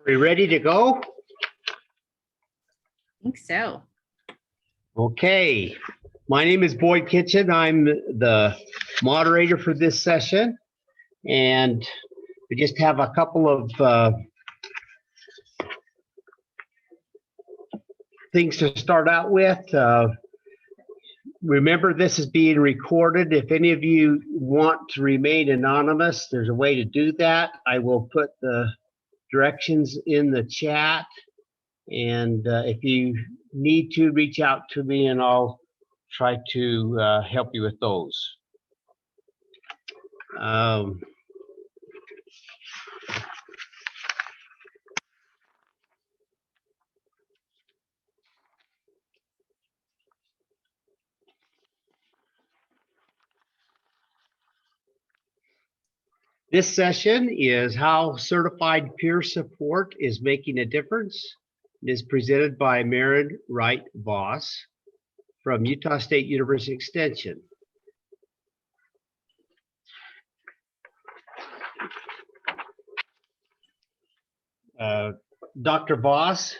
We ready to go? I think so. Okay. My name is Boyd Kitchen. I'm the moderator for this session. And we just have a couple of things to start out with. Remember, this is being recorded. If any of you want to remain anonymous, there's a way to do that. I will put the directions in the chat. And if you need to, reach out to me and I'll try to help you with those. This session is how certified peer support is making a difference. It is presented by Maren Wright Voss from Utah State University Extension. Dr. Voss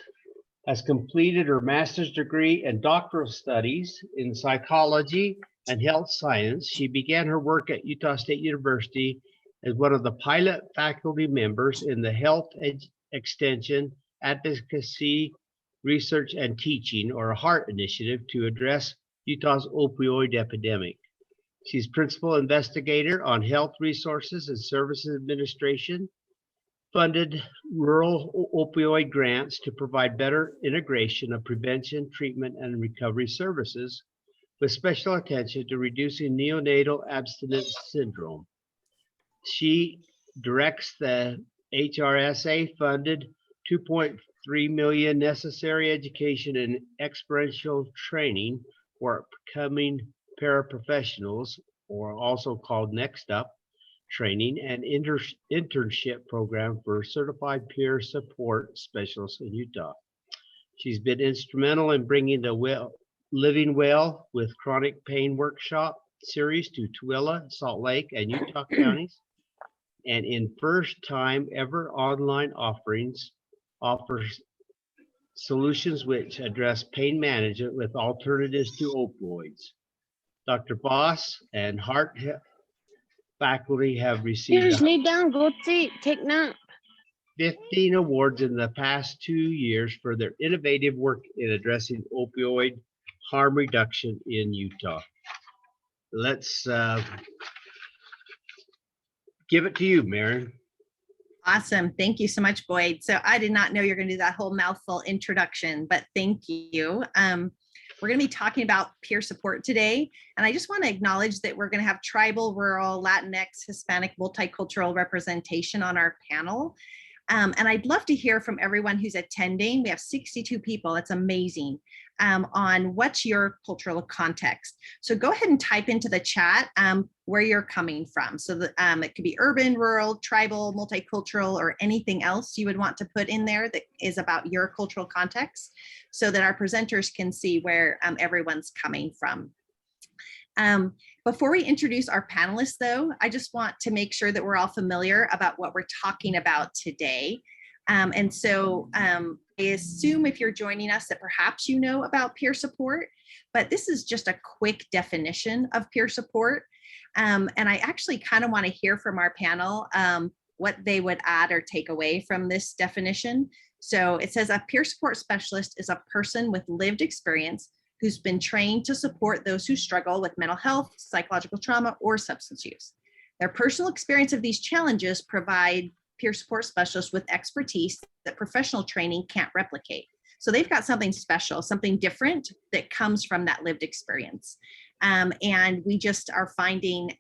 has completed her master's degree and doctoral studies in psychology and health science. She began her work at Utah State University as one of the pilot faculty members in the Health Extension, Advocacy, Research and Teaching, or HEART initiative to address Utah's opioid epidemic. She's principal investigator on health resources and services administration, funded rural opioid grants to provide better integration of prevention, treatment, and recovery services, with special attention to reducing neonatal abstinence syndrome. She directs the HRSA funded $2.3 million necessary education and experiential training for upcoming paraprofessionals, or also called Next Up, training and internship program for certified peer support specialists in Utah. She's been instrumental in bringing the Living Well with Chronic Pain workshop series to Tooele, Salt Lake, and Utah counties. And in first time ever online offers solutions which address pain management with alternatives to opioids. Dr. Voss and HEART faculty have received You just lay down, go take nap. 15 awards in the past 2 years for their innovative work in addressing opioid harm reduction in Utah. Let's give it to you, Maren. Awesome. Thank you so much, Boyd. So I did not know you're going to do that whole mouthful introduction, but thank you. We're going to be talking about peer support today. And I just want to acknowledge that we're going to have tribal, rural, Latinx, Hispanic, multicultural representation on our panel. And I'd love to hear from everyone who's attending. We have 62 people. That's amazing. On what's your cultural context. So go ahead and type into the chat where you're coming from. So that it could be urban, rural, tribal, multicultural, or anything else you would want to put in there that is about your cultural context, so that our presenters can see where everyone's coming from. Before we introduce our panelists, though, I just want to make sure that we're all familiar about what we're talking about today. And so I assume if you're joining us that perhaps you know about peer support, but this is just a quick definition of peer support. And I actually kind of want to hear from our panel what they would add or take away from this definition. So it says a peer support specialist is a person with lived experience who's been trained to support those who struggle with mental health, psychological trauma, or substance use. Their personal experience of these challenges provide peer support specialists with expertise that professional training can't replicate. So they've got something special, something different that comes from that lived experience. And we just are finding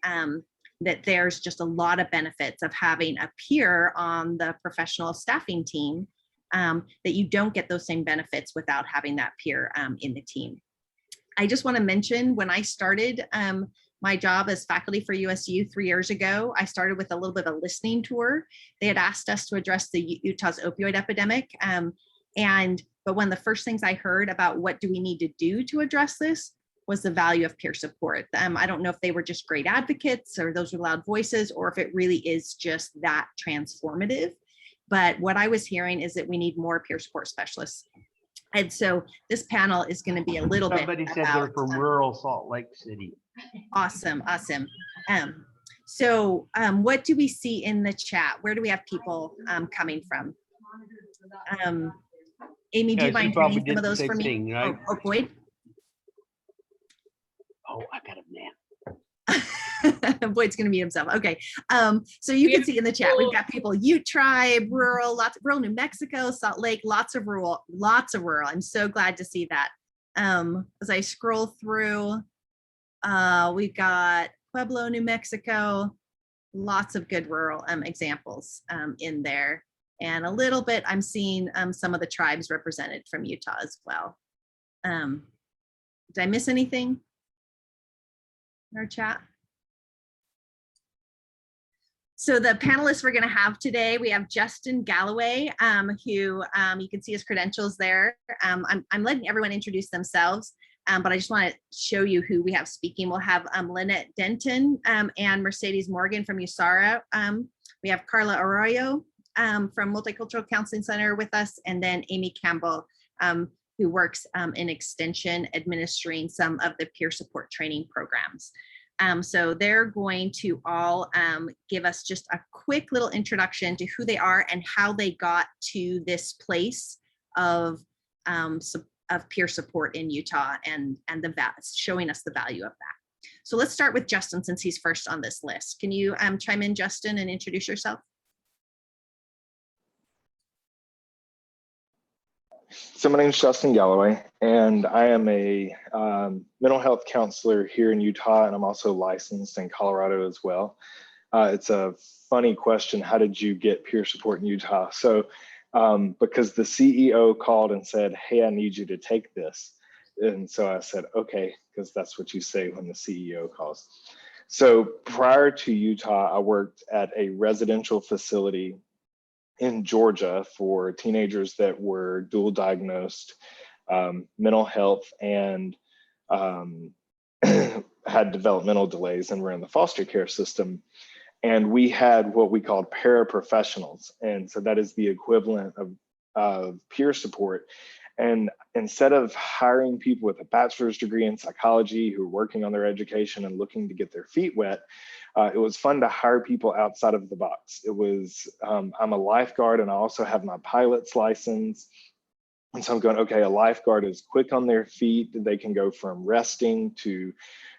that there's just a lot of benefits of having a peer on the professional staffing team, that you don't get those same benefits without having that peer in the team. I just want to mention, when I started my job as faculty for USU 3 years ago, I started with a little bit of a listening tour. They had asked us to address the Utah's opioid epidemic. But one of the first things I heard about what do we need to do to address this was the value of peer support. I don't know if they were just great advocates or those with loud voices, or if it really is just that transformative. But what I was hearing is that we need more peer support specialists. And so this panel is going to be a little Somebody bit said about, they're from rural Salt Lake City. awesome. What do we see in the chat? Where do we have people coming from? Amy, do you mind reading some of those for me? Thing, right? Oh, Boyd? Oh, I got a nap. Boyd's going to mute himself. Okay. So you can see in the chat, we've got people, Ute Tribe, rural, lots of rural New Mexico, Salt Lake, lots of rural. I'm so glad to see that. As I scroll through, we've got Pueblo, New Mexico, lots of good rural examples in there. And a little bit, I'm seeing some of the tribes represented from Utah as well. Did I miss anything in our chat? So the panelists we're going to have today, we have Justin Galloway, who you can see his credentials there. I'm letting everyone introduce themselves, but I just want to show you who we have speaking. We'll have Lynette Denton and Mercedes Morgan from USARA. We have Carla Arroyo from Multicultural Counseling Center with us, and then Amy Campbell, who works in Extension, administering some of the peer support training programs. So they're going to all give us just a quick little introduction to who they are and how they got to this place of peer support in Utah and showing us the value of that. So let's start with Justin, since he's first on this list. Can you chime in, Justin, and introduce yourself? So my name is Justin Galloway, and I am a mental health counselor here in Utah, and I'm also licensed in Colorado as well. It's a funny question. How did you get peer support in Utah? So because the CEO called and said, hey, I need you to take this. And so I said, okay, because that's what you say when the CEO calls. So prior to Utah, I worked at a residential facility in Georgia for teenagers that were dual diagnosed mental health and had developmental delays and were in the foster care system. And we had what we called paraprofessionals. And so that is the equivalent of peer support. And instead of hiring people with a bachelor's degree in psychology who are working on their education and looking to get their feet wet, it was fun to hire people outside of the box. It was, I'm a lifeguard and I also have my pilot's license. And so I'm going, okay, a lifeguard is quick on their feet. They can go from resting to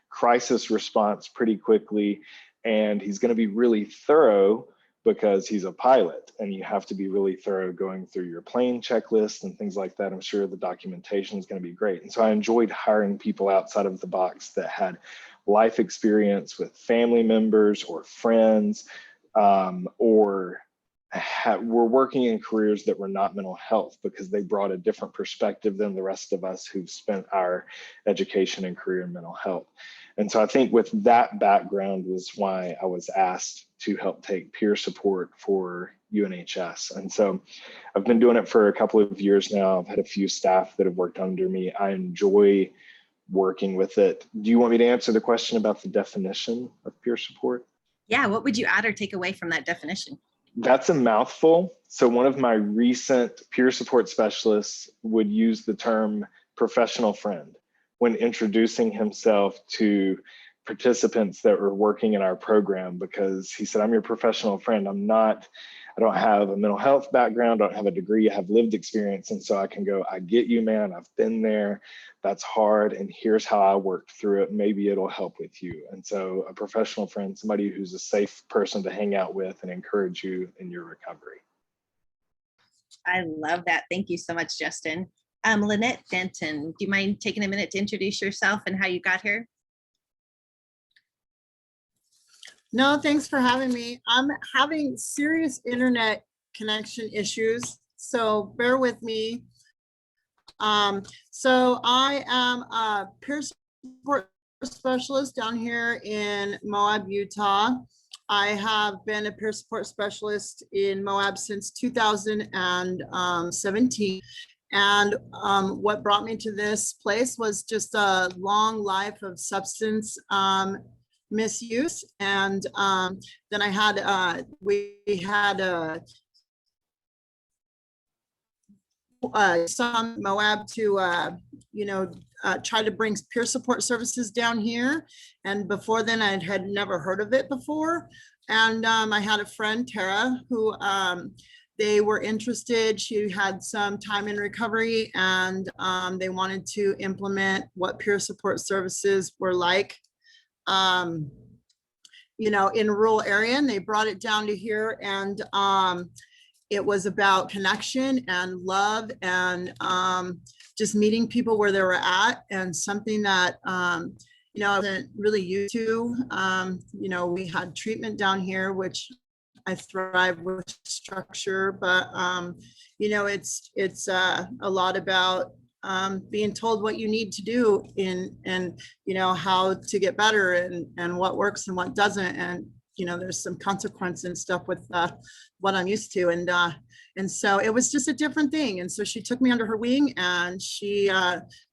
crisis response pretty quickly. And he's going to be really thorough because he's a pilot and you have to be really thorough going through your plane checklist and things like that. I'm sure the documentation is going to be great. And so I enjoyed hiring people outside of the box that had life experience with family members or friends, or were working in careers that were not mental health because they brought a different perspective than the rest of us who've spent our education and career in mental health. And so I think with that background was why I was asked to help take peer support for UNHS. And so I've been doing it for a couple of years now. I've had a few staff that have worked under me. I enjoy working with it. Do you want me to answer the question about the definition of peer support? Yeah, what would you add or take away from that definition? That's a mouthful. So one of my recent peer support specialists would use the term professional friend when introducing himself to participants that were working in our program, because he said, I'm your professional friend. I don't have a mental health background, I don't have a degree, I have lived experience. And so I can go, I get you, man, I've been there, that's hard, and here's how I worked through it. Maybe it'll help with you. And so a professional friend, somebody who's a safe person to hang out with and encourage you in your recovery. I love that. Thank you so much, Justin. Lynette Denton, do you mind taking a minute to introduce yourself and how you got here? No, thanks for having me. I'm having serious internet connection issues, so bear with me. So I am a peer support specialist down here in Moab, Utah. I have been a peer support specialist in Moab since 2017. And what brought me to this place was just a long life of substance misuse. And then I had, we had some Moab to, try to bring peer support services down here. And before then, I had never heard of it before. And I had a friend, Tara, who they were interested. She had some time in recovery, and they wanted to implement what peer support services were like, in a rural area. And they brought it down to here, and it was about connection and love and just meeting people where they were at, and something that I wasn't really used to. We had treatment down here, which I thrive with structure, but it's a lot about being told what you need to do and how to get better and what works and what doesn't. And there's some consequence and stuff with what I'm used to. And so it was just a different thing. And so she took me under her wing, and she,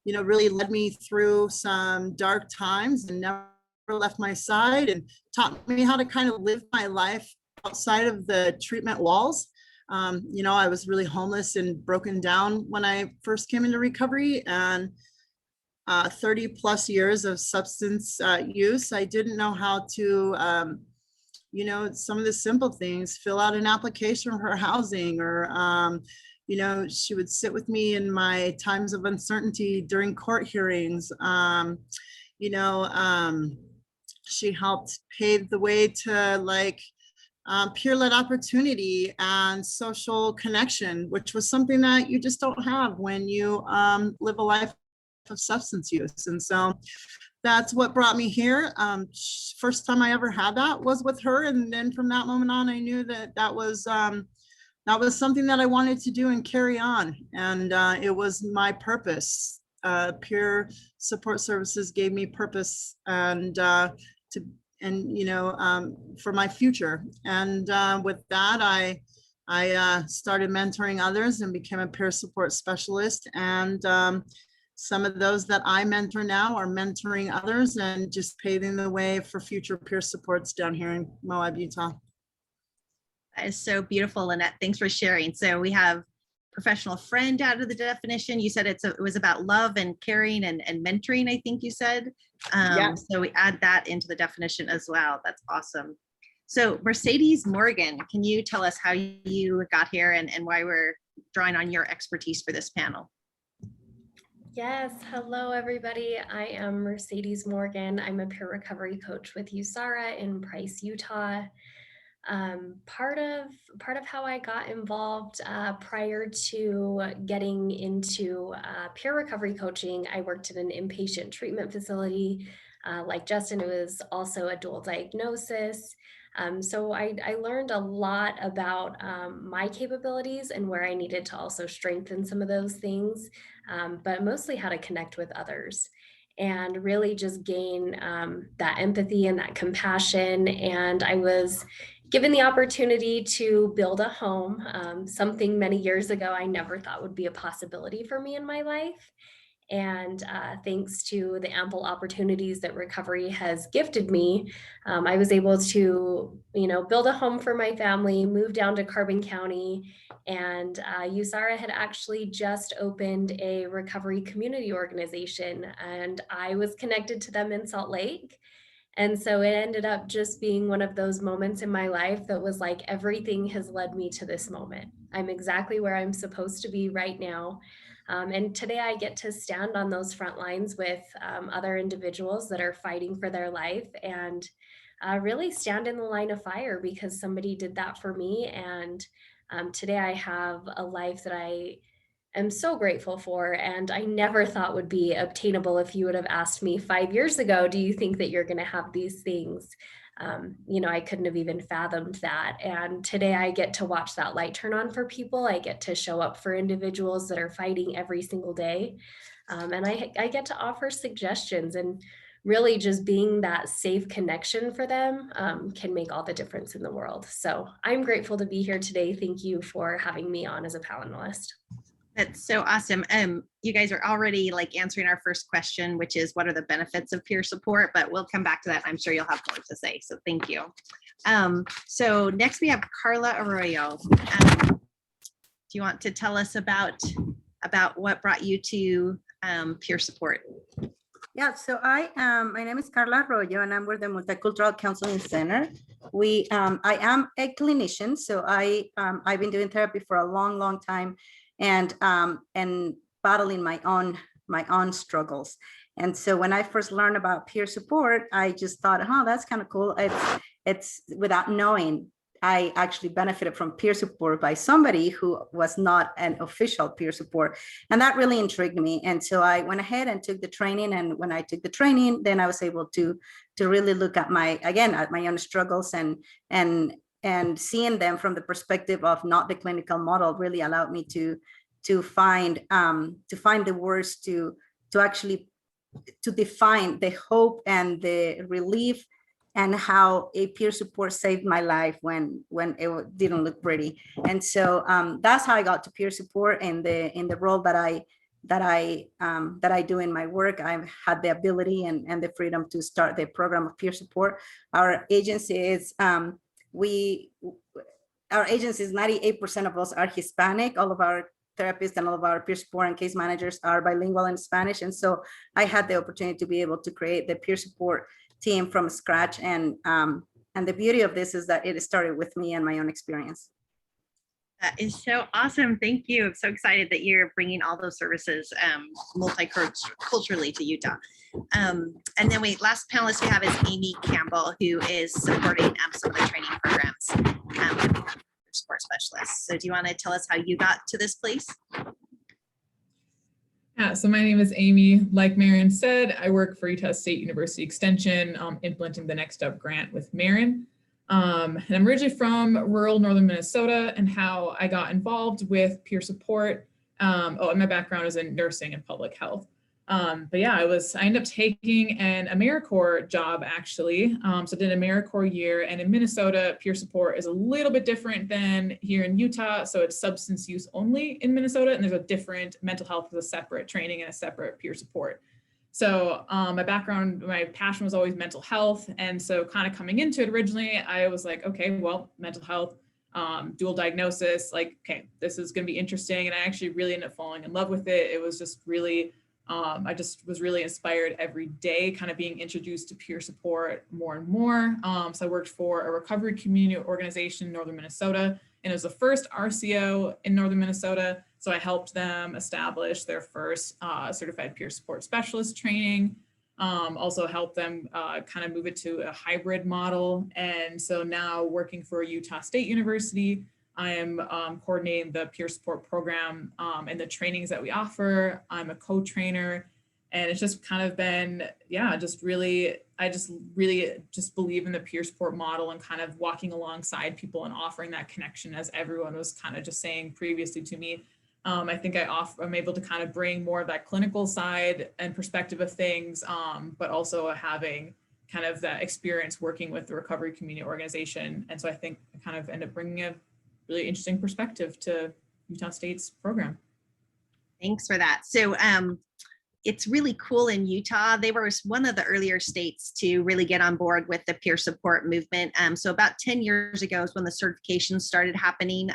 really led me through some dark times and never left my side, and taught me how to kind of live my life outside of the treatment walls. I was really homeless and broken down when I first came into recovery, and 30 plus years of substance use. I didn't know how to, some of the simple things, fill out an application for housing, or, she would sit with me in my times of uncertainty during court hearings. She helped pave the way to peer-led opportunity and social connection, which was something that you just don't have when you live a life of substance use. And so that's what brought me here. First time I ever had that was with her. And then from that moment on, I knew that was something that I wanted to do and carry on. And it was my purpose. Peer support services gave me purpose and for my future. And with that, I started mentoring others and became a peer support specialist. And some of those that I mentor now are mentoring others and just paving the way for future peer supports down here in Moab, Utah. That is so beautiful, Lynette. Thanks for sharing. So we have professional friend out of the definition. You said it was about love and caring and mentoring, I think you said. Yeah. So we add that into the definition as well. That's awesome. So Mercedes Morgan, can you tell us how you got here and why we're drawing on your expertise for this panel? Yes, hello everybody. I am Mercedes Morgan. I'm a peer recovery coach with USARA in Price, Utah. Part of how I got involved prior to getting into peer recovery coaching, I worked in an inpatient treatment facility. Like Justin, it was also a dual diagnosis. So I learned a lot about my capabilities and where I needed to also strengthen some of those things, but mostly how to connect with others and really just gain that empathy and that compassion. And I was given the opportunity to build a home, something many years ago I never thought would be a possibility for me in my life. And thanks to the ample opportunities that recovery has gifted me, I was able to, build a home for my family, move down to Carbon County, and USARA had actually just opened a recovery community organization, and I was connected to them in Salt Lake. And so it ended up just being one of those moments in my life that was like, everything has led me to this moment. I'm exactly where I'm supposed to be right now. And today I get to stand on those front lines with other individuals that are fighting for their life and really stand in the line of fire because somebody did that for me. And today I have a life that I am so grateful for, and I never thought would be obtainable. If you would have asked me 5 years ago, do you think that you're going to have these things? I couldn't have even fathomed that. And today I get to watch that light turn on for people. I get to show up for individuals that are fighting every single day. And I get to offer suggestions, and really just being that safe connection for them can make all the difference in the world. So I'm grateful to be here today. Thank you for having me on as a panelist. That's so awesome. You guys are already answering our first question, which is what are the benefits of peer support, but we'll come back to that. I'm sure you'll have more to say. So thank you. So next we have Carla Arroyo. Do you want to tell us about about what brought you to peer support. Yeah, so my name is Carla Arroyo, and I'm with the Multicultural Counseling Center. I am a clinician, so I've been doing therapy for a long, long time, and battling my own struggles. And so when I first learned about peer support, I just thought, oh, that's kind of cool. It's without knowing, I actually benefited from peer support by somebody who was not an official peer support. And that really intrigued me. And so I went ahead and took the training. And when I took the training, then I was able to really look at my own struggles, and seeing them from the perspective of not the clinical model really allowed me to find the words to actually define the hope and the relief, and how a peer support saved my life when it didn't look pretty. And so that's how I got to peer support in the role that I do in my work. I've had the ability and the freedom to start the program of peer support. Our agency is 98% of us are Hispanic. All of our therapists and all of our peer support and case managers are bilingual in Spanish. And so I had the opportunity to be able to create the peer support team from scratch. And the beauty of this is that it started with me and my own experience. That is so awesome. Thank you. I'm so excited that you're bringing all those services multiculturally to Utah. And then last panelist we have is Amy Campbell, who is supporting some of the training programs with support specialists. So do you want to tell us how you got to this place? Yeah, so my name is Amy. Like Maren said, I work for Utah State University Extension, implementing the Next Up grant with Maren. And I'm originally from rural northern Minnesota, and how I got involved with peer support. And my background is in nursing and public health. But yeah, I ended up taking an AmeriCorps job, actually. So I did an AmeriCorps year, and in Minnesota, peer support is a little bit different than here in Utah. So it's substance use only in Minnesota, and there's a different mental health with a separate training and a separate peer support. So my passion was always mental health. And so kind of coming into it originally, I was like, okay, well, mental health, dual diagnosis, like, okay, this is going to be interesting. And I actually really ended up falling in love with it. It was just really, I just was really inspired every day, kind of being introduced to peer support more and more. So I worked for a recovery community organization in northern Minnesota, and it was the first RCO in northern Minnesota. So I helped them establish their first certified peer support specialist training. Also helped them kind of move it to a hybrid model. And so now working for Utah State University, I am coordinating the peer support program and the trainings that we offer. I'm a co-trainer, and it's just kind of been, I just really believe in the peer support model and kind of walking alongside people and offering that connection, as everyone was kind of just saying previously to me. I think I'm able to kind of bring more of that clinical side and perspective of things, but also having kind of that experience working with the recovery community organization. And so I think I kind of end up bringing a really interesting perspective to Utah State's program. Thanks for that. So it's really cool in Utah. They were one of the earlier states to really get on board with the peer support movement. So about 10 years ago is when the certifications started happening.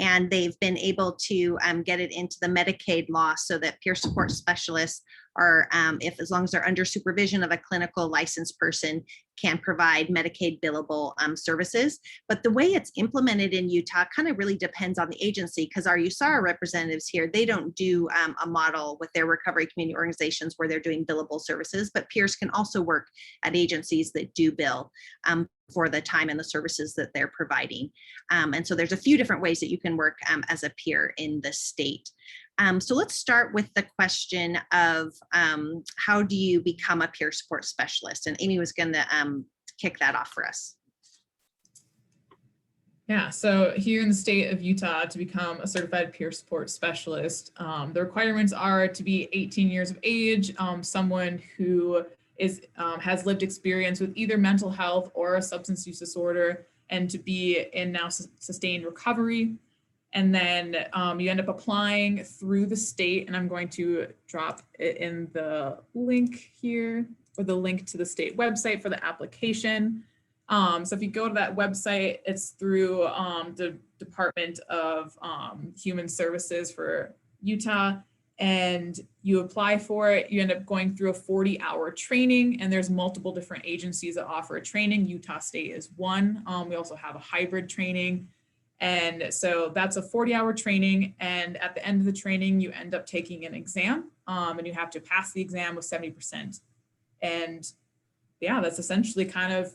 And they've been able to get it into the Medicaid law so that peer support specialists are, as long as they're under supervision of a clinical licensed person, can provide Medicaid billable services. But the way it's implemented in Utah kind of really depends on the agency, because our USARA representatives here, they don't do a model with their recovery community organizations where they're doing billable services, but peers can also work at agencies that do bill for the time and the services that they're providing. And so there's a few different ways that you can work as a peer in the state. So let's start with the question of how do you become a peer support specialist? And Amy was going to kick that off for us. Yeah, so here in the state of Utah, to become a certified peer support specialist, the requirements are to be 18 years of age, someone who has lived experience with either mental health or a substance use disorder, and to be in now sustained recovery. And then you end up applying through the state, and I'm going to drop it in the link here, or the link to the state website for the application. So if you go to that website, it's through the Department of Human Services for Utah, and you apply for it. You end up going through a 40-hour training, and there's multiple different agencies that offer a training. Utah State is one. We also have a hybrid training. And so that's a 40-hour training. And at the end of the training, you end up taking an exam, and you have to pass the exam with 70%. And yeah, that's essentially kind of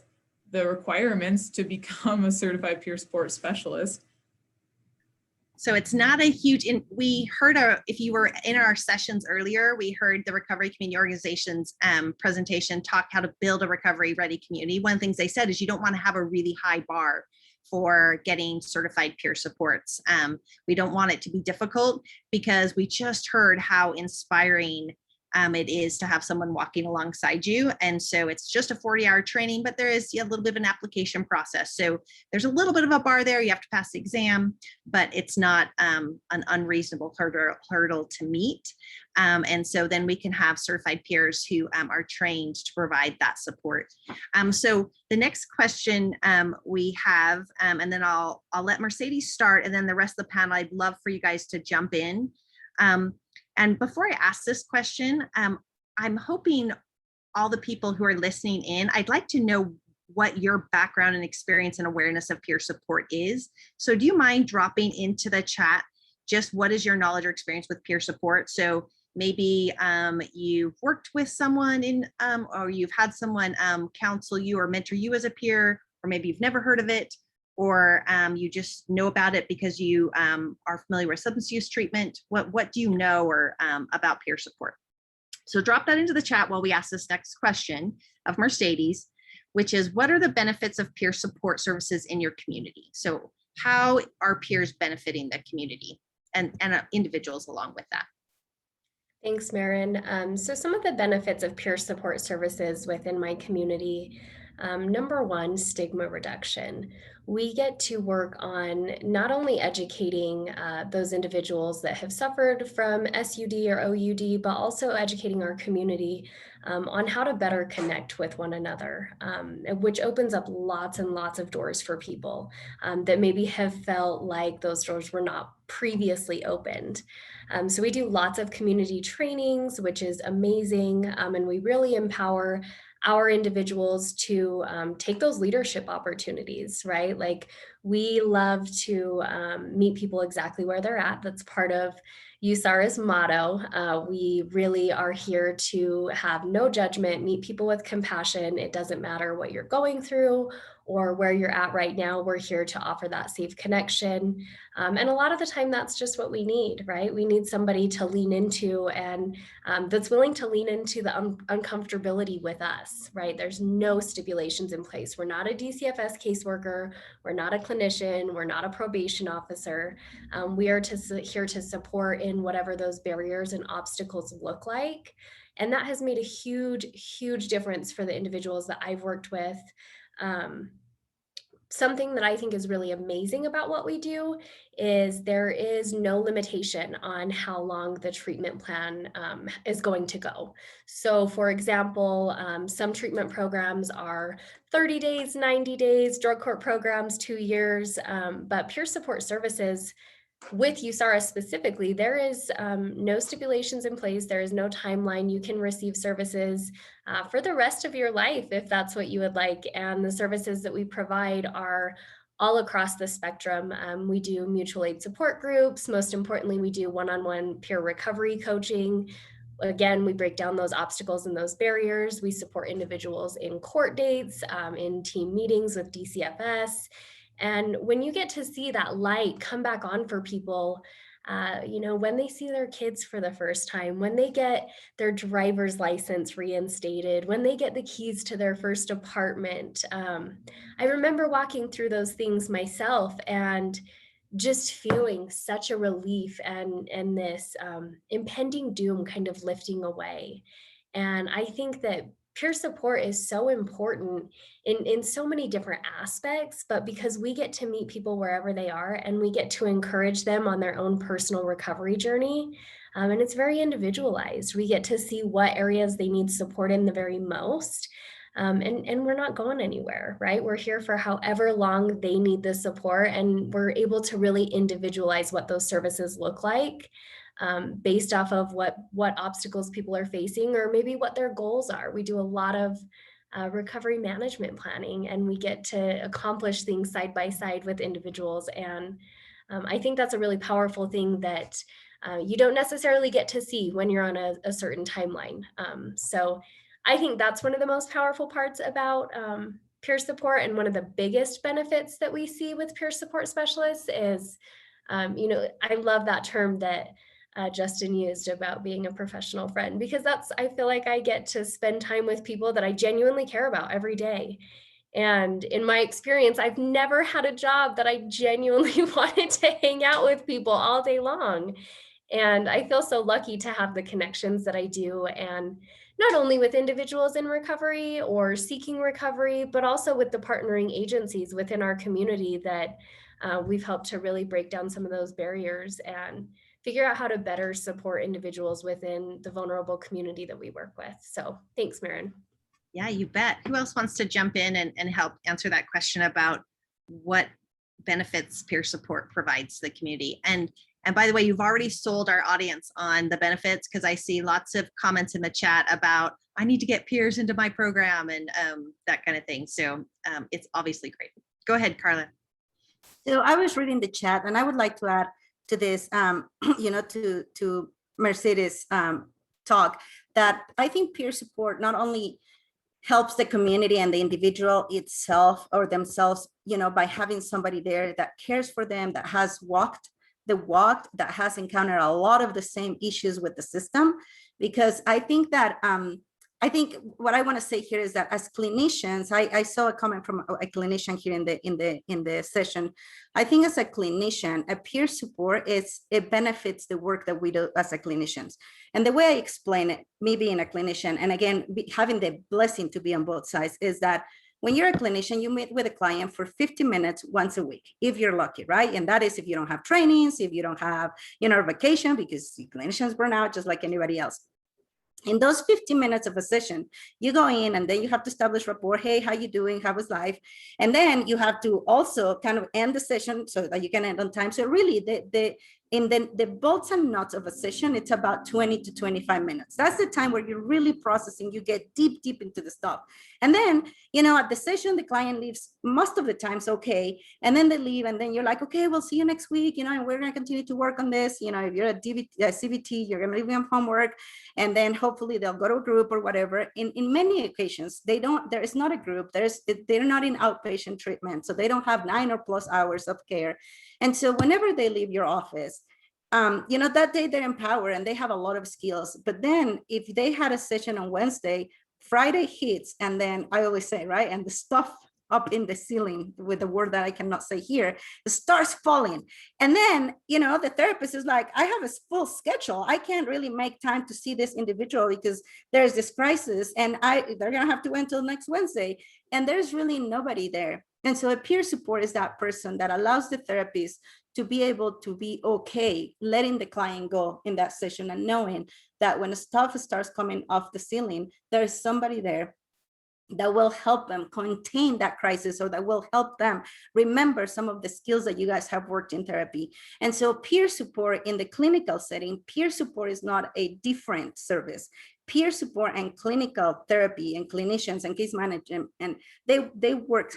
the requirements to become a certified peer support specialist. So it's not a huge, we heard, if you were in our sessions earlier, we heard the Recovery Community Organization's presentation talk how to build a recovery ready community. One of the things they said is you don't want to have a really high bar for getting certified peer supports. We don't want it to be difficult, because we just heard how inspiring it is to have someone walking alongside you. And so it's just a 40-hour training, but there is a little bit of an application process. So there's a little bit of a bar there. You have to pass the exam, but it's not an unreasonable hurdle to meet. And so then we can have certified peers who are trained to provide that support. So the next question we have, and then I'll let Mercedes start, and then the rest of the panel, I'd love for you guys to jump in. And before I ask this question, I'm hoping all the people who are listening in, I'd like to know what your background and experience and awareness of peer support is. So do you mind dropping into the chat just what is your knowledge or experience with peer support? So maybe you've worked with someone in, or you've had someone counsel you or mentor you as a peer, or maybe you've never heard of it, or you just know about it because you are familiar with substance use treatment. What do you know or about peer support? So drop that into the chat while we ask this next question of Mercedes, which is, what are the benefits of peer support services in your community? So how are peers benefiting the community and individuals along with that? Thanks, Maren. So some of the benefits of peer support services within my community, number one, stigma reduction. We get to work on not only educating those individuals that have suffered from SUD or OUD, but also educating our community on how to better connect with one another, which opens up lots and lots of doors for people that maybe have felt like those doors were not previously opened. So we do lots of community trainings, which is amazing, and we really empower our individuals to take those leadership opportunities, right? Like, we love to meet people exactly where they're at. That's part of USARA's motto. We really are here to have no judgment, meet people with compassion. It doesn't matter what you're going through or where you're at right now. We're here to offer that safe connection. And a lot of the time, that's just what we need, right? We need somebody to lean into, and that's willing to lean into the uncomfortability with us, right? There's no stipulations in place. We're not a DCFS caseworker. We're not a clinician. We're not a probation officer. We are here to support in whatever those barriers and obstacles look like. And that has made a huge, huge difference for the individuals that I've worked with. Something that I think is really amazing about what we do is there is no limitation on how long the treatment plan is going to go. So for example, some treatment programs are 30 days, 90 days, drug court programs, 2 years, but peer support services with USARA specifically, there is no stipulations in place. There is no timeline. You can receive services for the rest of your life if that's what you would like. And the services that we provide are all across the spectrum. We do mutual aid support groups. Most importantly, we do one-on-one peer recovery coaching. Again, we break down those obstacles and those barriers. We support individuals in court dates, in team meetings with DCFS. And when you get to see that light come back on for people, when they see their kids for the first time, when they get their driver's license reinstated, when they get the keys to their first apartment, I remember walking through those things myself and just feeling such a relief and this impending doom kind of lifting away. And I think that peer support is so important in so many different aspects, but because we get to meet people wherever they are and we get to encourage them on their own personal recovery journey, and it's very individualized. We get to see what areas they need support in the very most, and we're not going anywhere, right? We're here for however long they need the support, and we're able to really individualize what those services look like. based off of what obstacles people are facing, or maybe what their goals are. We do a lot of recovery management planning, and we get to accomplish things side by side with individuals. And I think that's a really powerful thing that you don't necessarily get to see when you're on a certain timeline. So I think that's one of the most powerful parts about peer support, and one of the biggest benefits that we see with peer support specialists is, I love that term that Justin used about being a professional friend, because I feel like I get to spend time with people that I genuinely care about every day. And in my experience, I've never had a job that I genuinely wanted to hang out with people all day long. And I feel so lucky to have the connections that I do, and not only with individuals in recovery or seeking recovery, but also with the partnering agencies within our community that we've helped to really break down some of those barriers and figure out how to better support individuals within the vulnerable community that we work with. So thanks, Maren. Yeah, you bet. Who else wants to jump in and help answer that question about what benefits peer support provides the community? And by the way, you've already sold our audience on the benefits, because I see lots of comments in the chat about, I need to get peers into my program and that kind of thing. So it's obviously great. Go ahead, Carla. So I was reading the chat, and I would like to add to this, to Mercedes' talk, that I think peer support not only helps the community and the individual itself or themselves, by having somebody there that cares for them, that has walked the walk, that has encountered a lot of the same issues with the system. Because I think that what I want to say here is that as clinicians, I saw a comment from a clinician here in the session. I think as a clinician, a peer support it benefits the work that we do as a clinicians. And the way I explain it, me being a clinician, and again, having the blessing to be on both sides, is that when you're a clinician, you meet with a client for 50 minutes once a week, if you're lucky, right? And that is if you don't have trainings, if you don't have, vacation, because clinicians burn out just like anybody else. In those 15 minutes of a session, you go in and then you have to establish rapport. Hey, how you doing? How was life? And then you have to also kind of end the session so that you can end on time. So really the bolts and nuts of a session, it's about 20 to 25 minutes. That's the time where you're really processing, you get deep into the stuff. And then, at the session, the client leaves most of the times okay. And then they leave, and then you're like, okay, we'll see you next week, and we're gonna continue to work on this. If you're a CBT, you're gonna leave them homework, and then hopefully they'll go to a group or whatever. In many occasions, there is not a group, they're not in outpatient treatment. So they don't have 9 or plus hours of care. And so whenever they leave your office, that day they're empowered and they have a lot of skills. But then if they had a session on Wednesday, Friday hits, and then I always say, right, and the stuff up in the ceiling, with a word that I cannot say here, it starts falling. And then, the therapist is like, I have a full schedule. I can't really make time to see this individual because there's this crisis, and they're gonna have to wait until next Wednesday. And there's really nobody there. And so a peer support is that person that allows the therapist to be able to be okay letting the client go in that session, and knowing that when stuff starts coming off the ceiling, there's somebody there that will help them contain that crisis, or that will help them remember some of the skills that you guys have worked in therapy. And so peer support in the clinical setting, peer support is not a different service. Peer support and clinical therapy and clinicians and case management, and they work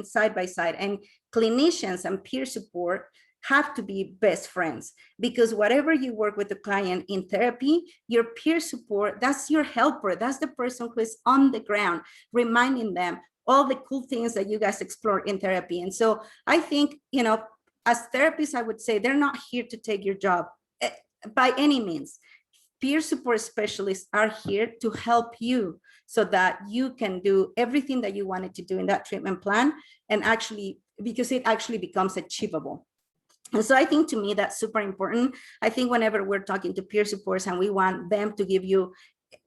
side by side. And clinicians and peer support have to be best friends, because whatever you work with the client in therapy, your peer support, that's your helper. That's the person who is on the ground, reminding them all the cool things that you guys explore in therapy. And so I think, as therapists, I would say they're not here to take your job by any means. Peer support specialists are here to help you so that you can do everything that you wanted to do in that treatment plan, and because it actually becomes achievable. And so I think, to me, that's super important. I think whenever we're talking to peer supports and we want them to give you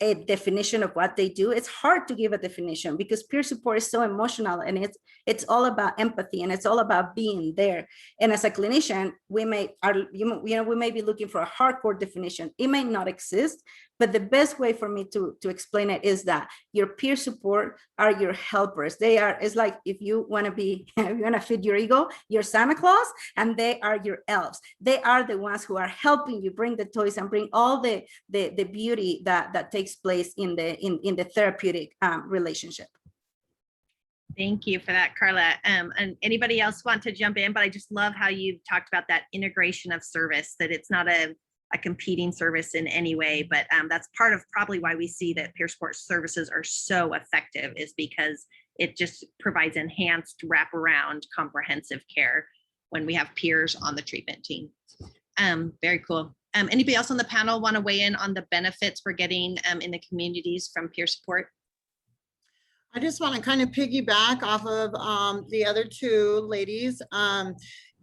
a definition of what they do. It's hard to give a definition because peer support is so emotional, and it's all about empathy, and it's all about being there. And as a clinician, we may be looking for a hardcore definition. It may not exist, but the best way for me to explain it is that your peer support are your helpers. It's like if you want to feed your ego, you're Santa Claus, and they are your elves. They are the ones who are helping you bring the toys and bring all the beauty that takes place in the therapeutic relationship. Thank you for that, Carla. And anybody else want to jump in? But I just love how you talked about that integration of service, that it's not a competing service in any way, but that's part of probably why we see that peer support services are so effective, is because it just provides enhanced wraparound comprehensive care when we have peers on the treatment team. Very cool. Anybody else on the panel want to weigh in on the benefits we're getting in the communities from peer support? I just want to kind of piggyback off of the other two ladies,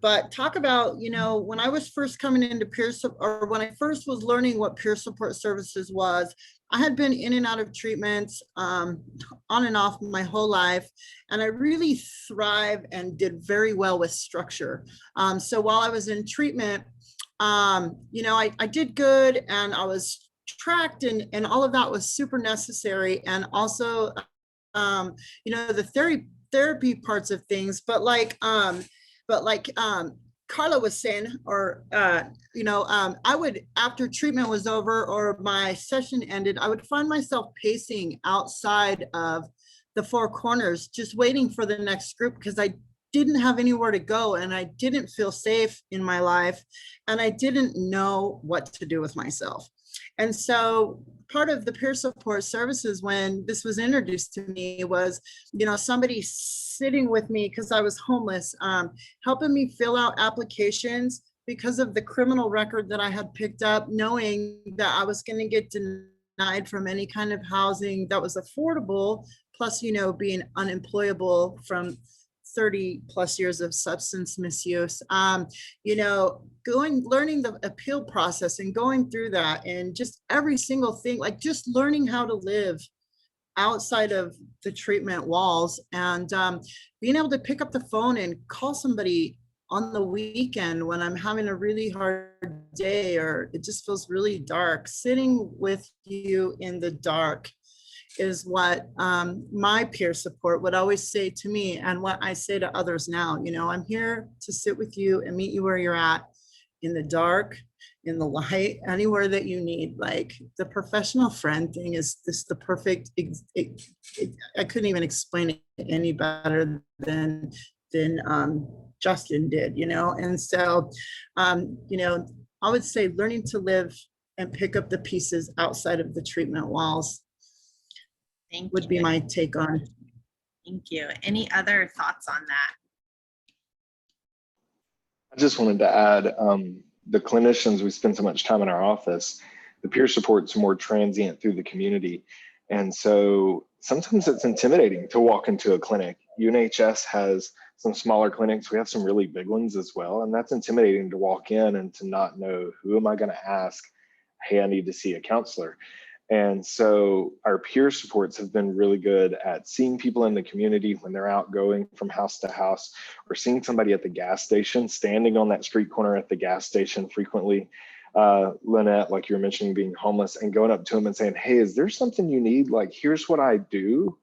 but talk about, when I was first coming into peer support, or when I first was learning what peer support services was, I had been in and out of treatments on and off my whole life, and I really thrived and did very well with structure. So while I was in treatment, I did good, and I was tracked, and all of that was super necessary. And also, the therapy parts of things, but like Carla was saying, or, I would, after treatment was over or my session ended, I would find myself pacing outside of the four corners, just waiting for the next group, because I didn't have anywhere to go, and I didn't feel safe in my life, and I didn't know what to do with myself. And so part of the peer support services, when this was introduced to me, was, somebody sitting with me because I was homeless, helping me fill out applications because of the criminal record that I had picked up, knowing that I was going to get denied from any kind of housing that was affordable, plus, being unemployable from 30 plus years of substance misuse, learning the appeal process and going through that, and just every single thing, like just learning how to live outside of the treatment walls, and being able to pick up the phone and call somebody on the weekend when I'm having a really hard day, or it just feels really dark. Sitting with you in the dark is what my peer support would always say to me, and what I say to others now. I'm here to sit with you and meet you where you're at, in the dark, in the light, anywhere that you need. Like, the professional friend thing is just the perfect, I couldn't even explain it any better than Justin did, and so, I would say learning to live and pick up the pieces outside of the treatment walls would be my take on it. Thank you. Any other thoughts on that? I just wanted to add, the clinicians, we spend so much time in our office, the peer support's more transient through the community. And so sometimes it's intimidating to walk into a clinic. UNHS has some smaller clinics. We have some really big ones as well. And that's intimidating to walk in and to not know, who am I going to ask? Hey, I need to see a counselor. And so our peer supports have been really good at seeing people in the community when they're out going from house to house, or seeing somebody at the gas station, standing on that street corner at the gas station frequently. Lynette, like you were mentioning, being homeless, and going up to them and saying, hey, is there something you need? Like, here's what I do.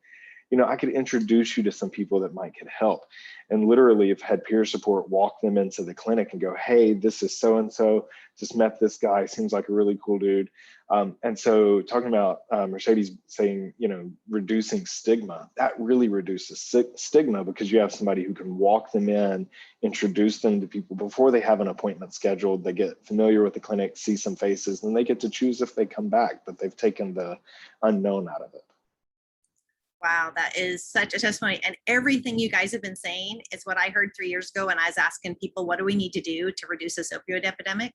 I could introduce you to some people that might could help. And literally have had peer support walk them into the clinic and go, hey, this is so-and-so, just met this guy, seems like a really cool dude. And so talking about Mercedes saying, reducing stigma, that really reduces stigma, because you have somebody who can walk them in, introduce them to people before they have an appointment scheduled. They get familiar with the clinic, see some faces, and they get to choose if they come back, but they've taken the unknown out of it. Wow, that is such a testimony. And everything you guys have been saying is what I heard 3 years ago when I was asking people, what do we need to do to reduce this opioid epidemic?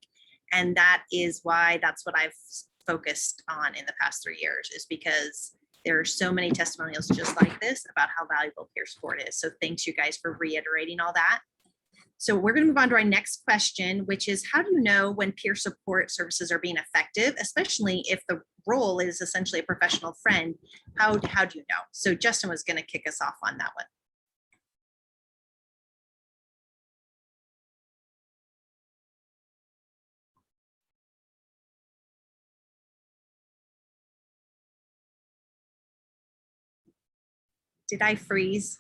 And that is why that's what I've focused on in the past 3 years, is because there are so many testimonials just like this about how valuable peer support is. So thanks you guys for reiterating all that. So we're going to move on to our next question, which is, how do you know when peer support services are being effective, especially if role is essentially a professional friend, how do you know? So Justin was going to kick us off on that one. Did I freeze?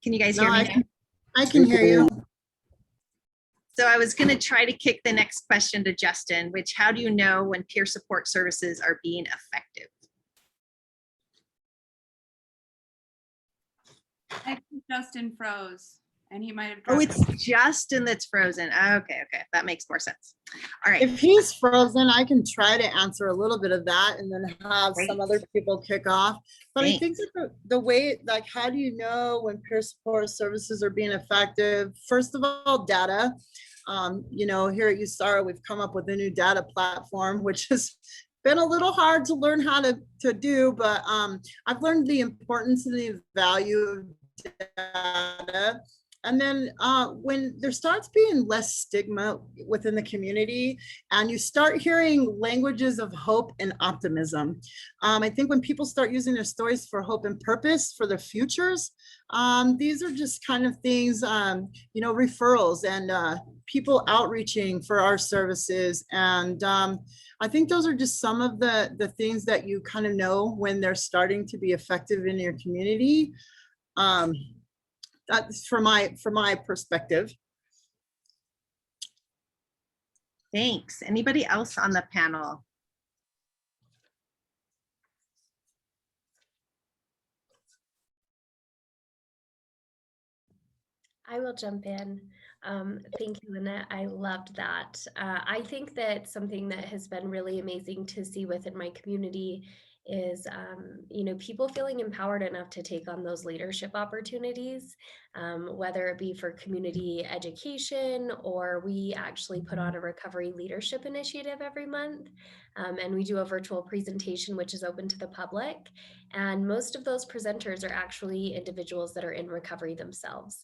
Can you guys No, hear me? I can hear you. So I was going to try to kick the next question to Justin, which how do you know when peer support services are being effective? I think Justin froze and he might have Oh, dropped. it's Justin that's frozen. Okay, that makes more sense. All right. If he's frozen, I can try to answer a little bit of that and then have some Great. other people kick off. But I think Thanks. that the way, like, how do you know when peer support services are being effective? First of all, data. You know, here at USARA, we've come up with a new data platform, which has been a little hard to learn how to do, but I've learned the importance and the value of data. And then when there starts being less stigma within the community and you start hearing languages of hope and optimism, I think when people start using their stories for hope and purpose for their futures, these are just kind of things, you know, referrals and people outreaching for our services. And I think those are just some of the things that you kind of know when they're starting to be effective in your community. That's from my perspective. Thanks. Anybody else on the panel? I will jump in. Thank you, Lynette. I loved that. I think that something that has been really amazing to see within my community is, you know, people feeling empowered enough to take on those leadership opportunities, whether it be for community education or we actually put on a recovery leadership initiative every month. And we do a virtual presentation, which is open to the public. And most of those presenters are actually individuals that are in recovery themselves.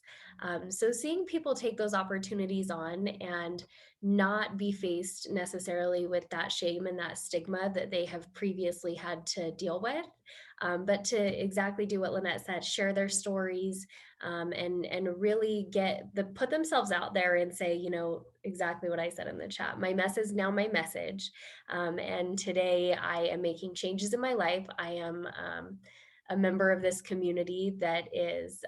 So seeing people take those opportunities on and not be faced necessarily with that shame and that stigma that they have previously had to deal with, but to exactly do what Lynette said, share their stories, and really put themselves out there and say, you know, exactly what I said in the chat. My mess is now my message. And today I am making changes in my life. I am a member of this community that is,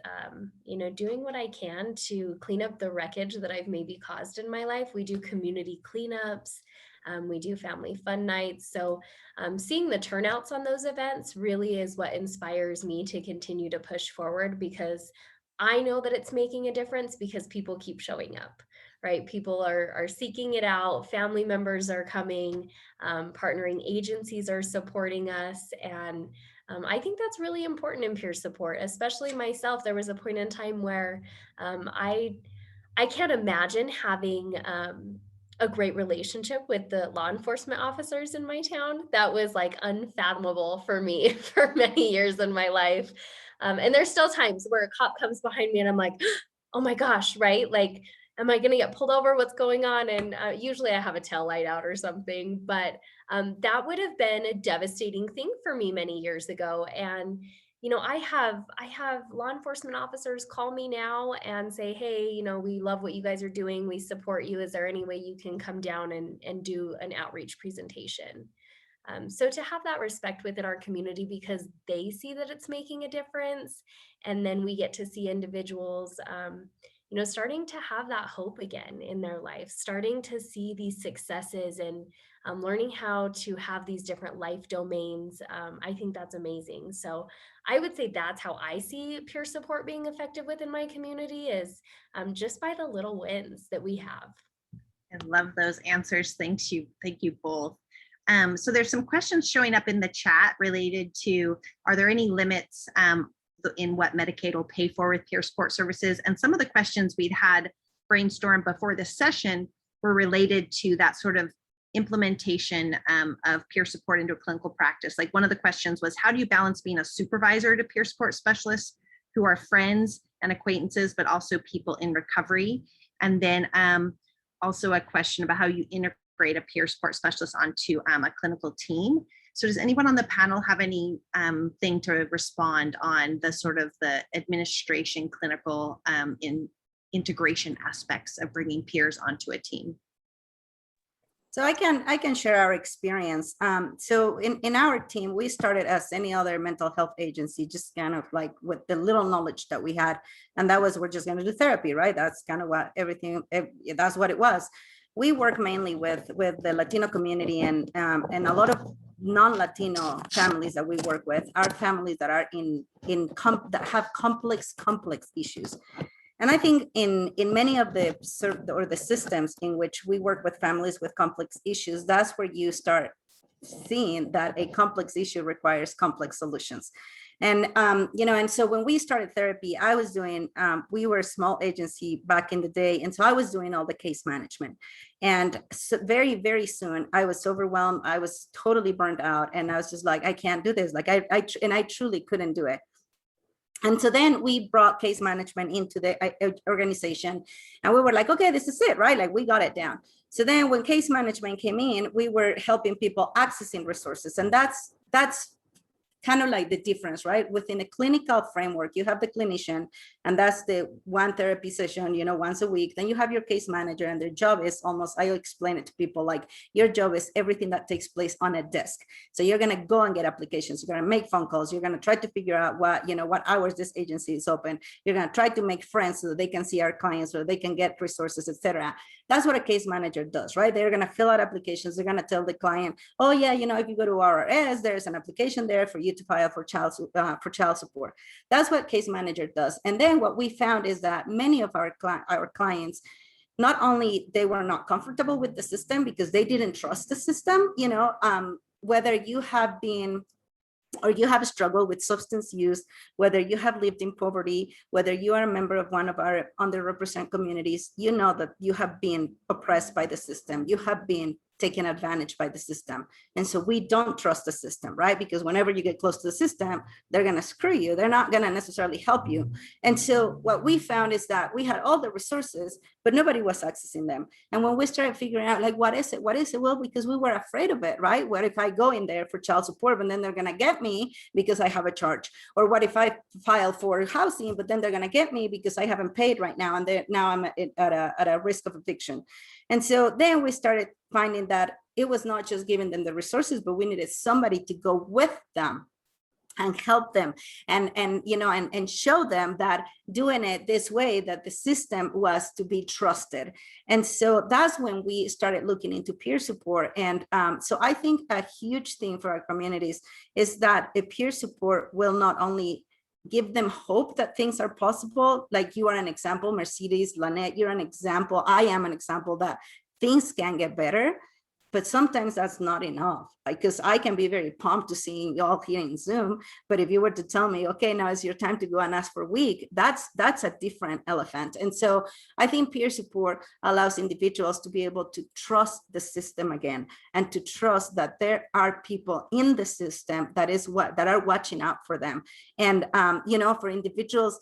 you know, doing what I can to clean up the wreckage that I've maybe caused in my life. We do community cleanups. We do family fun nights. So seeing the turnouts on those events really is what inspires me to continue to push forward, because I know that it's making a difference because people keep showing up, right? People are seeking it out. Family members are coming, partnering agencies are supporting us. And I think that's really important in peer support, especially myself. There was a point in time where I can't imagine having a great relationship with the law enforcement officers in my town. That was like unfathomable for me for many years in my life. And there's still times where a cop comes behind me and I'm like, oh my gosh, right? Like, am I going to get pulled over? What's going on? And usually I have a tail light out or something, but that would have been a devastating thing for me many years ago. And you know, I have law enforcement officers call me now and say, hey, you know, we love what you guys are doing. We support you. Is there any way you can come down and do an outreach presentation? So to have that respect within our community, because they see that it's making a difference, and then we get to see individuals, you know, starting to have that hope again in their life, starting to see these successes and learning how to have these different life domains. I think that's amazing. So I would say that's how I see peer support being effective within my community, is just by the little wins that we have. I love those answers. Thank you both. So there's some questions showing up in the chat related to, are there any limits in what Medicaid will pay for with peer support services? And some of the questions we'd had brainstormed before this session were related to that sort of implementation of peer support into a clinical practice. Like one of the questions was, how do you balance being a supervisor to peer support specialists who are friends and acquaintances, but also people in recovery? And then also a question about how you integrate a peer support specialist onto a clinical team. So does anyone on the panel have any thing to respond on the sort of the administration clinical integration aspects of bringing peers onto a team? So I can share our experience. So in our team, we started as any other mental health agency, just kind of like with the little knowledge that we had, and that was, we're just going to do therapy, right? That's kind of what that's what it was. We work mainly with the Latino community, and a lot of non-Latino families that we work with are families that are that have complex issues. And I think in many of the systems in which we work with families with complex issues, that's where you start seeing that a complex issue requires complex solutions. And, and so when we started therapy, I was doing, we were a small agency back in the day. And so I was doing all the case management. And so very, very soon I was overwhelmed. I was totally burned out. And I was just like, I can't do this. Like I truly couldn't do it. And so then we brought case management into the organization, and we were like, okay, this is it, right? Like we got it down. So then when case management came in, we were helping people accessing resources. And that's kind of like the difference, right? Within a clinical framework, you have the clinician, and that's the one therapy session, once a week. Then you have your case manager, and their job is almost, I explain it to people like, your job is everything that takes place on a desk. So you're going to go and get applications. You're going to make phone calls. You're going to try to figure out what hours this agency is open. You're going to try to make friends so that they can see our clients, so they can get resources, etc. That's what a case manager does, right? They're going to fill out applications. They're going to tell the client, oh yeah, if you go to HRSA, there's an application there for you to file for child support. That's what case manager does. And then what we found is that many of our clients, not only they were not comfortable with the system because they didn't trust the system, whether you have been or you have struggled with substance use, whether you have lived in poverty, whether you are a member of one of our underrepresented communities, you know that you have been oppressed by the system. You have been taken advantage by the system. And so we don't trust the system, right? Because whenever you get close to the system, they're going to screw you. They're not going to necessarily help you. And so what we found is that we had all the resources, but nobody was accessing them. And when we started figuring out, like, what is it? Well, because we were afraid of it, right? What if I go in there for child support, but then they're going to get me because I have a charge? Or what if I file for housing, but then they're going to get me because I haven't paid right now, and now I'm at a risk of eviction. And so then we started finding that it was not just giving them the resources, but we needed somebody to go with them and help them and show them that doing it this way, that the system was to be trusted. And so that's when we started looking into peer support. And so I think a huge thing for our communities is that a peer support will not only give them hope that things are possible, like you are an example, Mercedes, Lynette, you're an example, I am an example that things can get better, but sometimes that's not enough. Because I can be very pumped to seeing y'all here in Zoom, but if you were to tell me, okay, now it's your time to go and ask for a week, that's a different elephant. And so I think peer support allows individuals to be able to trust the system again, and to trust that there are people in the system that are watching out for them. And for individuals,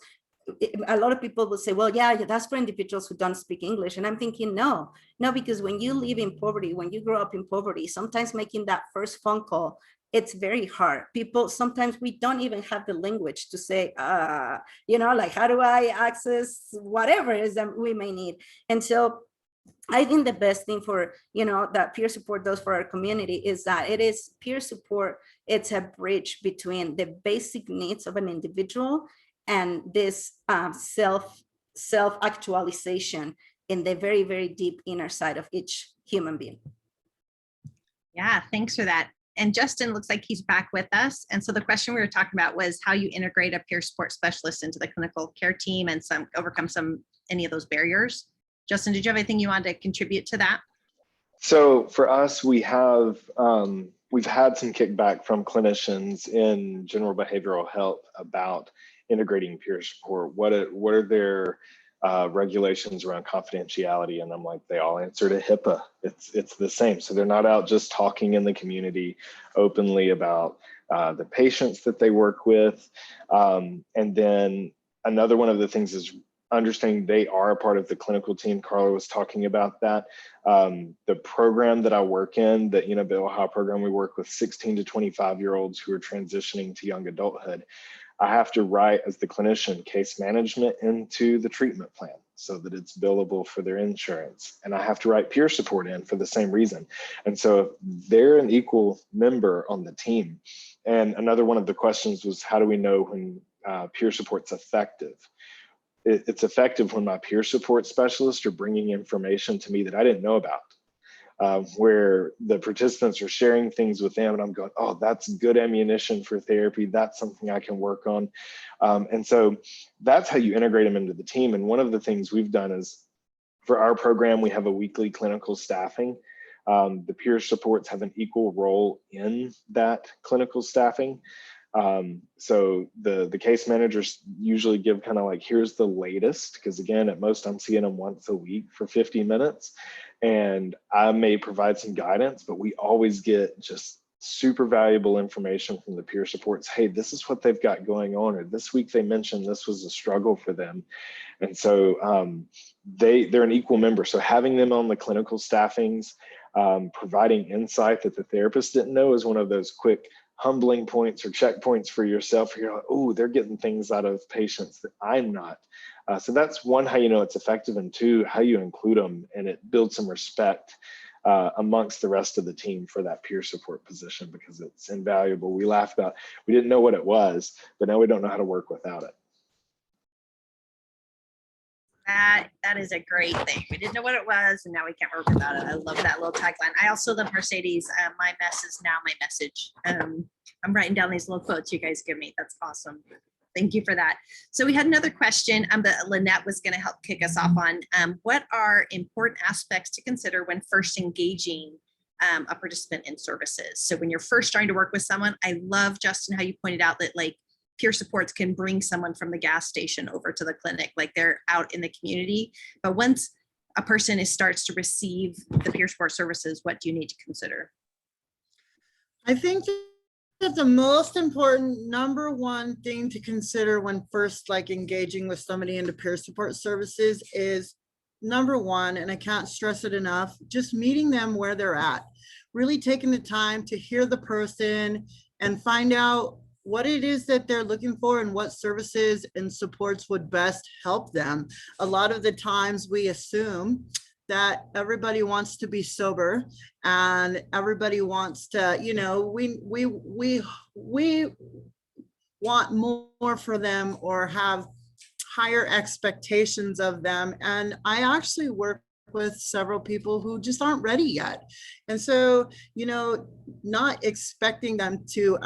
a lot of people will say, well, yeah, that's for individuals who don't speak English. And I'm thinking, no, because when you live in poverty, when you grow up in poverty, sometimes making that first phone call, it's very hard. Sometimes we don't even have the language to say, like, how do I access whatever it is that we may need? And so I think the best thing for, that peer support does for our community is that it is peer support. It's a bridge between the basic needs of an individual and this self-actualization in the very, very deep inner side of each human being. Yeah, thanks for that. And Justin looks like he's back with us. And so the question we were talking about was how you integrate a peer support specialist into the clinical care team and overcome any of those barriers. Justin, did you have anything you wanted to contribute to that? So for us, we've had some kickback from clinicians in general behavioral health about integrating peer support. What are their regulations around confidentiality? And I'm like, they all answer to HIPAA. It's the same. So they're not out just talking in the community openly about the patients that they work with. And then another one of the things is understanding they are a part of the clinical team. Carla was talking about that. The program that I work in, the Ohio program, we work with 16 to 25-year-olds who are transitioning to young adulthood. I have to write, as the clinician, case management into the treatment plan so that it's billable for their insurance. And I have to write peer support in for the same reason. And so they're an equal member on the team. And another one of the questions was, how do we know when peer support's effective? It's effective when my peer support specialists are bringing information to me that I didn't know about. Where the participants are sharing things with them and I'm going, oh, that's good ammunition for therapy. That's something I can work on. And so that's how you integrate them into the team. And one of the things we've done is, for our program, we have a weekly clinical staffing. The peer supports have an equal role in that clinical staffing. So the case managers usually give kind of like, here's the latest, because again, at most I'm seeing them once a week for 50 minutes. And I may provide some guidance, but we always get just super valuable information from the peer supports. Hey, this is what they've got going on, or this week they mentioned this was a struggle for them. And so they're an equal member. So having them on the clinical staffings, providing insight that the therapist didn't know, is one of those quick humbling points or checkpoints for yourself. You're like, oh, they're getting things out of patients that I'm not. So that's one, how you know it's effective, and two, how you include them, and it builds some respect amongst the rest of the team for that peer support position, because it's invaluable. We laugh about, we didn't know what it was, but now we don't know how to work without it. That is a great thing. We didn't know what it was, and now we can't work without it. I love that little tagline. I also love Mercedes. My mess is now my message. I'm writing down these little quotes you guys give me. That's awesome. Thank you for that. So we had another question that Lynette was going to help kick us off on. What are important aspects to consider when first engaging a participant in services? So when you're first starting to work with someone, I love, Justin, how you pointed out that like peer supports can bring someone from the gas station over to the clinic, like they're out in the community. But once a person starts to receive the peer support services, what do you need to consider? I think that the most important number one thing to consider when first engaging with somebody into peer support services is, number one, and I can't stress it enough, just meeting them where they're at. Really taking the time to hear the person and find out what it is that they're looking for and what services and supports would best help them. A lot of the times we assume that everybody wants to be sober and everybody wants to, we want more for them or have higher expectations of them. And I actually work with several people who just aren't ready yet. And so, not expecting them to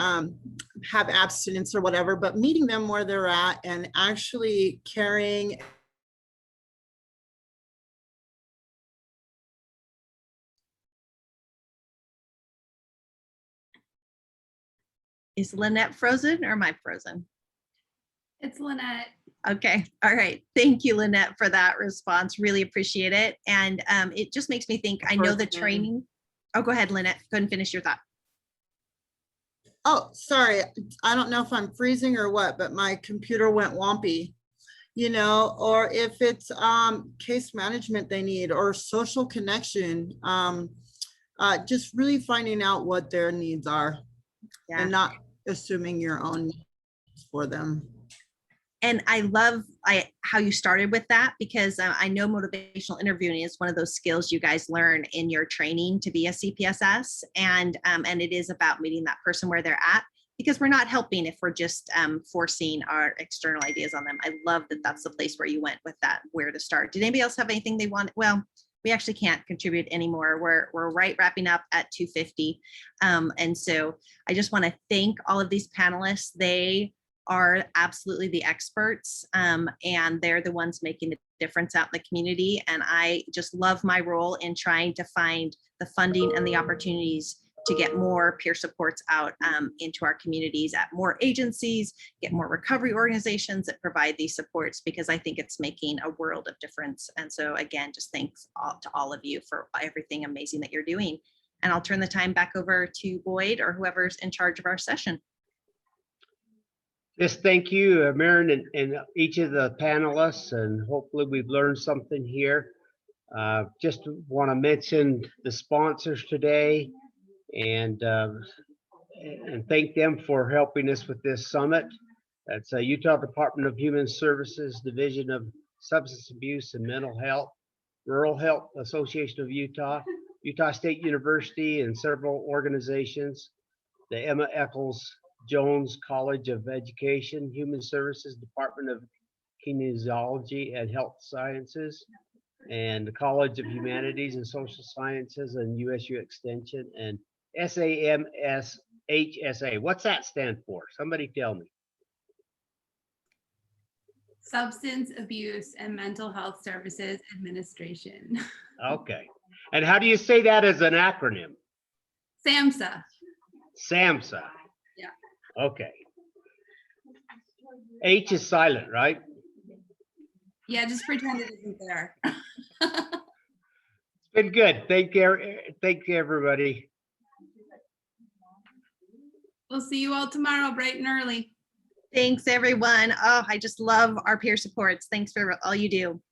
have abstinence or whatever, but meeting them where they're at and actually caring. Is Lynette frozen or am I frozen? It's Lynette. Okay. All right. Thank you, Lynette, for that response. Really appreciate it. And it just makes me think, I know the training. Oh, go ahead, Lynette. Go ahead and finish your thought. Oh, sorry. I don't know if I'm freezing or what, but my computer went wompy, or if it's case management they need or social connection, just really finding out what their needs are and not assuming your own needs for them. And I love how you started with that, because I know motivational interviewing is one of those skills you guys learn in your training to be a CPSS. And it is about meeting that person where they're at, because we're not helping if we're just forcing our external ideas on them. I love that that's the place where you went with that, where to start. Did anybody else have anything they want? Well, we actually can't contribute anymore. We're wrapping up at 2:50. And so I just want to thank all of these panelists. They are absolutely the experts, and they're the ones making the difference out in the community. And I just love my role in trying to find the funding and the opportunities to get more peer supports out into our communities at more agencies, get more recovery organizations that provide these supports, because I think it's making a world of difference. And so again, just thanks to all of you for everything amazing that you're doing. And I'll turn the time back over to Boyd or whoever's in charge of our session. Just thank you, Maren, and each of the panelists, and hopefully we've learned something here. Just want to mention the sponsors today and thank them for helping us with this summit. That's Utah Department of Human Services, Division of Substance Abuse and Mental Health, Rural Health Association of Utah, Utah State University, and several organizations, the Emma Eccles Jones College of Education, Human Services, Department of Kinesiology and Health Sciences, and the College of Humanities and Social Sciences and USU Extension, and SAMS HSA. What's that stand for? Somebody tell me. Substance Abuse and Mental Health Services Administration. Okay. And how do you say that as an acronym? SAMHSA. SAMHSA. Yeah. Okay. H is silent, right? Yeah, just pretend it isn't there. It's been good. Thank you, everybody. We'll see you all tomorrow, bright and early. Thanks, everyone. Oh, I just love our peer supports. Thanks for all you do.